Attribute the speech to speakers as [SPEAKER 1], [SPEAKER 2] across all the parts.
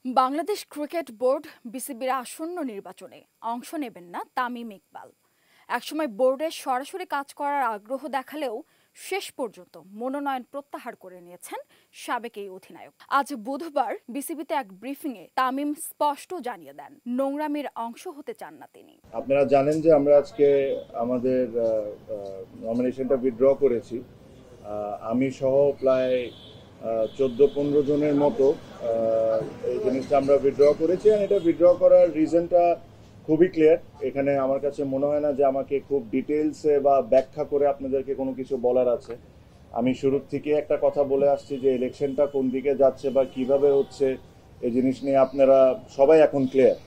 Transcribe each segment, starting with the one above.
[SPEAKER 1] Bangladesh cricket board বিসিবির আসন্ন নির্বাচনে অংশ নেবেন না তামিম ইকবাল। একসময় বোর্ডে সরাসরি কাজ করার আগ্রহ দেখালেও শেষ পর্যন্ত মনোনয়ন প্রত্যাহার করে নিয়েছেন সাবেক এই অধিনায়ক। আজ বুধবার বিসিবিতে এক ব্রিফিংয়ে তামিম স্পষ্ট জানিয়ে দেন, নোংরামির অংশ হতে চান না তিনি।
[SPEAKER 2] আপনারা জানেন যে আমরা আজকে আমাদের নমিনেশনটা উইথড্র করেছি। আমি সহ প্রায় 14-15 জনের মতো এই জিনিসটা আমরা উইথড্র করেছি। আর এটা উইথড্র করার রিজনটা খুবই ক্লিয়ার। এখানে আমার কাছে মনে হয় না যে আমাকে খুব ডিটেলসে বা ব্যাখ্যা করে আপনাদেরকে কোনো কিছু বলার আছে। আমি শুরুর থেকে একটা কথা বলে আসছি যে ইলেকশনটা কোন দিকে যাচ্ছে বা কিভাবে হচ্ছে এই জিনিস নিয়ে আপনারা সবাই এখন ক্লিয়ার।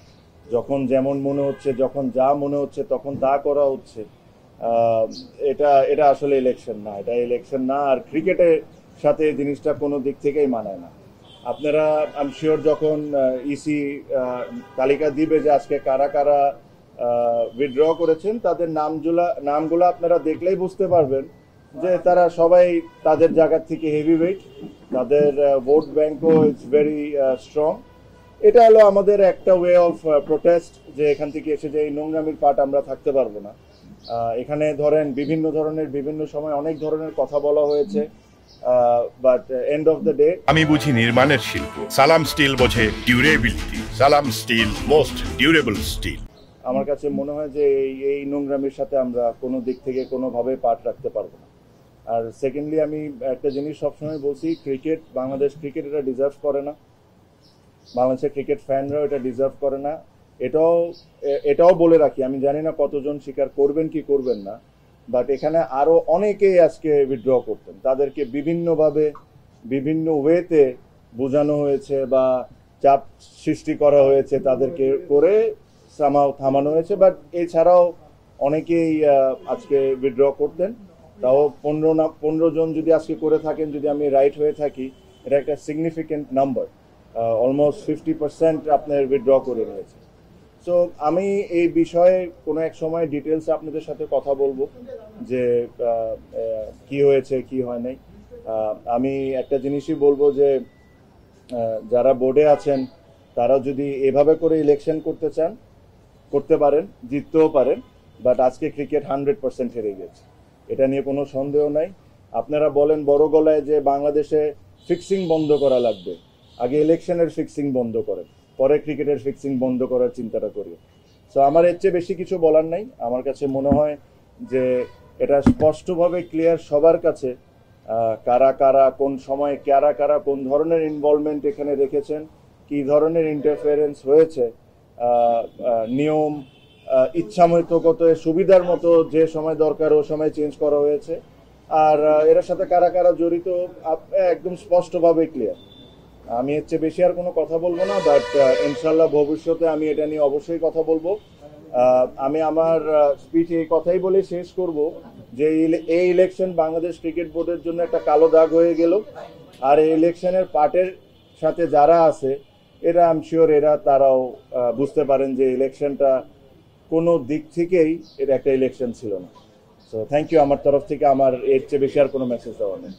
[SPEAKER 2] যখন যেমন মনে হচ্ছে, যখন যা মনে হচ্ছে তখন তা করা হচ্ছে। এটা আসলে ইলেকশন না, এটা ইলেকশন না। আর ক্রিকেটের সাথে জিনিসটা কোনো দিক থেকেই মানায় না। আপনারা আই এম শিওর যখন ইসি তালিকা দিবে যে আজকে কারা কারা উইথড্র করেছেন, তাদের নামগুলো আপনারা দেখলেই বুঝতে পারবেন যে তারা সবাই তাদের জায়গা থেকে হেভিওয়েট, তাদের ভোট ব্যাংকও ইটস ভেরি স্ট্রং। এটা হলো আমাদের একটা ওয়ে অফ প্রোটেস্ট, যে এখান থেকে এসে যে এই নোংরামির পার্ট আমরা থাকতে পারবো না। এখানে ধরেন বিভিন্ন ধরনের বিভিন্ন সময় অনেক ধরনের কথা বলা হয়েছে, but end of the day
[SPEAKER 3] আমি বুঝি নির্মাণের শিল্প, সালাম স্টিল বোঝে ডিউরেবিলিটি। সালাম স্টিল, মোস্ট ডিউরেবল স্টিল।
[SPEAKER 2] আমার কাছে মনে হয় যে এই নোংরামির সাথে আমরা কোনো দিক থেকে কোনোভাবে পার্ট রাখতে পারবো না। আর সেকেন্ডলি আমি একটা জিনিস সবসময় বলছি, ক্রিকেট, বাংলাদেশ ক্রিকেট এটা ডিজার্ভ করে না, বাংলাদেশের ক্রিকেট ফ্যানরাও এটা ডিজার্ভ করে না। এটাও বলে রাখি, আমি জানি না কতজন স্বীকার করবেন কি করবেন না, বাট এখানে আরো অনেকেই আজকে উইথড্র করতেন। তাদেরকে বিভিন্নভাবে বিভিন্ন ওয়েতে বোঝানো হয়েছে বা চাপ সৃষ্টি করা হয়েছে, তাদেরকে করে থামানো হয়েছে। বাট এছাড়াও অনেকেই আজকে উইথড্র করতেন। তাও 15 জন যদি আজকে করে থাকেন, যদি আমি রাইট হয়ে থাকি, এটা একটা সিগনিফিকেন্ট নাম্বার। অলমোস্ট 50% আপনার উইথড্র করে রয়েছে। সো আমি এই বিষয়ে কোনো এক সময় ডিটেলসে আপনাদের সাথে কথা বলবো যে কি হয়েছে কি হয় নাই। আমি একটা জিনিসই বলবো যে যারা বোর্ডে আছেন তারা যদি এভাবে করে ইলেকশন করতে চান, করতে পারেন, জিততেও পারেন। বাট আজকে ক্রিকেট 100% হেরে গেছে, এটা নিয়ে কোনো সন্দেহ নাই। আপনারা বলেন বড় গলায় যে বাংলাদেশে ফিক্সিং বন্ধ করা লাগবে, আগে ইলেকশনের ফিক্সিং বন্ধ করেন, পরে ক্রিকেটের ফিক্সিং বন্ধ করার চিন্তাটা করি। সো আমার এর চেয়ে বেশি কিছু বলার নাই। আমার কাছে মনে হয় যে এটা স্পষ্টভাবে ক্লিয়ার সবার কাছে, কারা কারা কোন সময় কারা কারা কোন ধরনের ইনভলভমেন্ট এখানে রেখেছেন, কি ধরনের ইন্টারফারেন্স হয়েছে। নিয়ম ইচ্ছামতগত সুবিধার মতো যে সময় দরকার ও সময় চেঞ্জ করা হয়েছে। আর এর সাথে কারা কারা জড়িত একদম স্পষ্টভাবে ক্লিয়ার। আমি এর চেয়ে বেশি আর কোনো কথা বলবো না, বাট ইনশাল্লাহ ভবিষ্যতে আমি এটা নিয়ে অবশ্যই কথা বলবো। আমি আমার স্পিচ এই কথাই বলে শেষ করব যে এই ইলেকশন বাংলাদেশ ক্রিকেট বোর্ডের জন্য একটা কালো দাগ হয়ে গেল। আর এই ইলেকশনের পার্টের সাথে যারা আছে এরা আই এম শিওর তারাও বুঝতে পারেন যে ইলেকশনটা কোনো দিক থেকেই এটা একটা ইলেকশন ছিল না। So thank you. আমার তরফ থেকে আমার এর চেয়ে বেশি আর কোনো মেসেজ দেওয়া নেই।